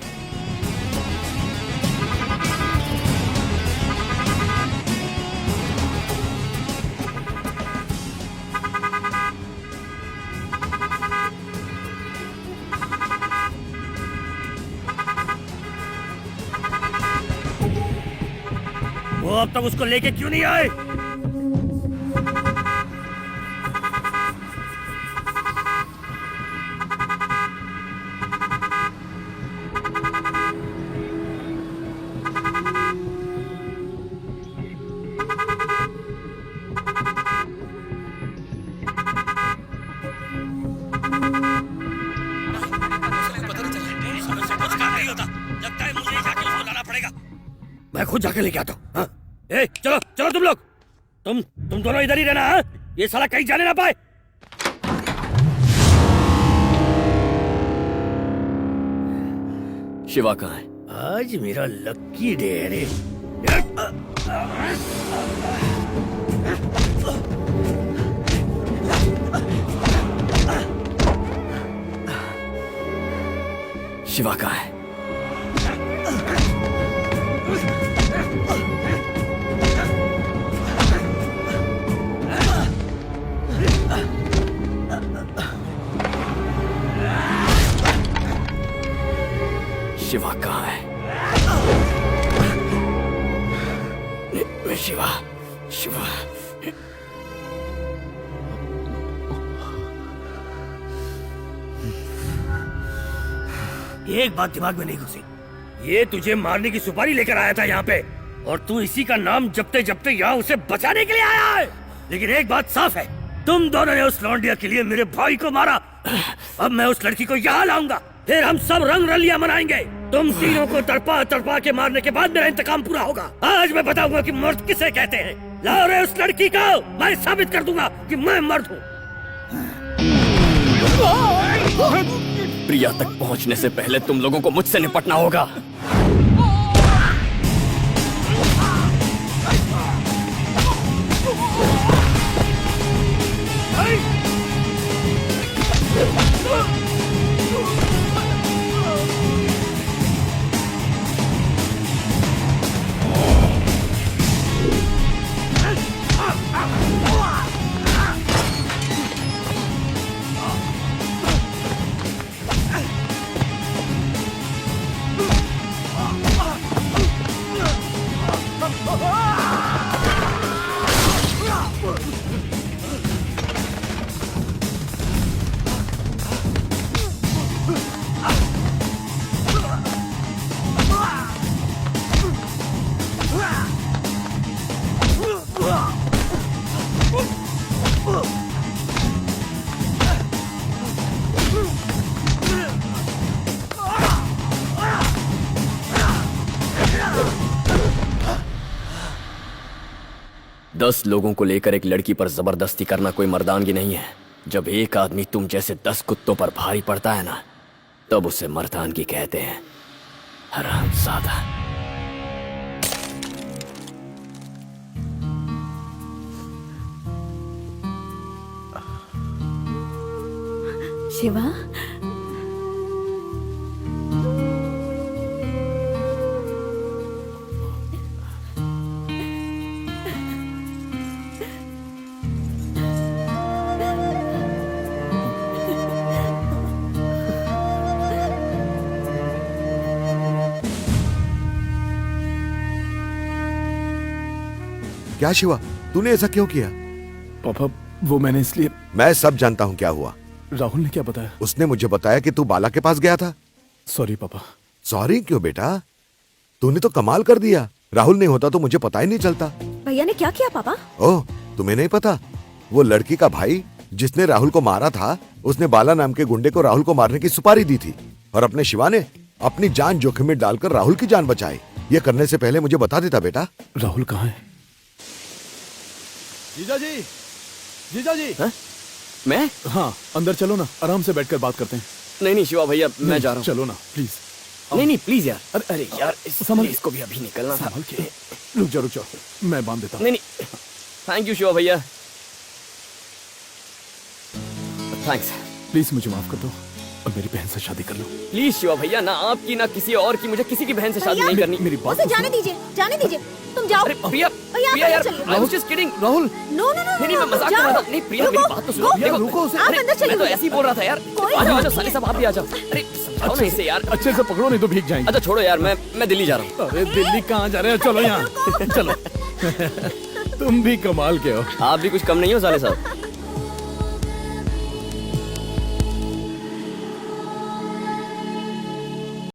वो अब तक उसको लेके क्यों नहीं आए? मैं खुद जाके लेके आता हूँ। हाँ? ए, चलो चलो तुम लोग, तुम दोनों इधर ही रहना। हाँ? ये साला कहीं जाने ना पाए। शिवा कहाँ है? आज मेरा लकी डे है रे। शिवा कहाँ है? शिवा कहाँ है? शिवा, शिवा। एक बात दिमाग में नहीं घुसी, ये तुझे मारने की सुपारी लेकर आया था यहाँ पे, और तू इसी का नाम जपते जपते यहाँ उसे बचाने के लिए आया है। लेकिन एक बात साफ है, तुम दोनों ने उस लौंडिया के लिए मेरे भाई को मारा। अब मैं उस लड़की को यहाँ लाऊंगा, फिर हम सब रंग रलियां मनाएंगे। तुम तीनों को तड़पा तड़पा के मारने के बाद मेरा इंतकाम पूरा होगा। आज मैं बताऊंगा कि मर्द किसे कहते हैं। लाओ रे उस लड़की को, मैं साबित कर दूंगा कि मैं मर्द हूँ। प्रिया तक पहुंचने से पहले तुम लोगों को मुझसे निपटना होगा। दस लोगों को लेकर एक लड़की पर जबरदस्ती करना कोई मर्दानगी नहीं है। जब एक आदमी तुम जैसे 10 कुत्तों पर भारी पड़ता है ना, तब उसे मर्दानगी कहते हैं। हरामजादा। शिवा, क्या शिवा, तूने ऐसा क्यों किया? पापा, वो मैंने इसलिए। मैं सब जानता हूँ क्या हुआ। राहुल ने क्या बताया? उसने मुझे बताया कि तू बाला के पास गया था। सॉरी पापा। सॉरी क्यों बेटा? तूने तो कमाल कर दिया। राहुल नहीं होता तो मुझे पता ही नहीं चलता। भैया ने क्या किया पापा? ओह, तुम्हें नहीं पता? वो लड़की का भाई जिसने राहुल को मारा था, उसने बाला नाम के गुंडे को राहुल को मारने की सुपारी दी थी, और अपने शिवा ने अपनी जान जोखिम में डालकर राहुल की जान बचाई। ये करने से पहले मुझे बता देता बेटा। राहुल कहाँ है? जीजा जी, जीजा जी। हा? मैं? हाँ, अंदर चलो ना, आराम से बैठकर बात करते हैं। नहीं नहीं शिवा भैया, मैं जा रहा हूँ। चलो ना प्लीज। नहीं नहीं प्लीज यार। अरे अरे यार, संभल, इसको भी अभी निकलना था। संभल के। रुक जाओ, मैं बांध देता हूँ। नहीं नहीं, थैंक यू शिवा भैया। थैंक्स। प्लीज मुझे माफ कर दो और मेरी बहन से शादी कर लो। प्लीज शिवा भैया, ना आपकी ना किसी और की, मुझे किसी की बहन से शादी नहीं करनी। मेरी बात उसे जाने दीजिए, जाने दीजिए। तुम जाओ। अरे प्रिया, भैया, प्रिया यार, चलिए। I was just kidding। Rahul, no no no, नहीं मैं मजाक कर रहा था। नहीं प्रिया, मेरी बात तो सुनो। देखो, रुको उसे। आप अरे, अंदर चलिए। मैं तो ऐसे ही बोल रहा था यार। कोई आ जाओ, आ जाओ, बात साले नहीं। साहब आप भी आ जाओ। अरे समझाओ ना इसे यार। अच्छे से पकड़ो नहीं तो भीग जाएंगे। अच्छा छोड़ो यार, मैं दिल्ली जा रहा हूँ। अरे दिल्ली कहाँ जा रहे हो? चलो यहाँ। चलो। तुम भी कमाल के हो। आप भी कुछ कम नहीं हो साले साहब।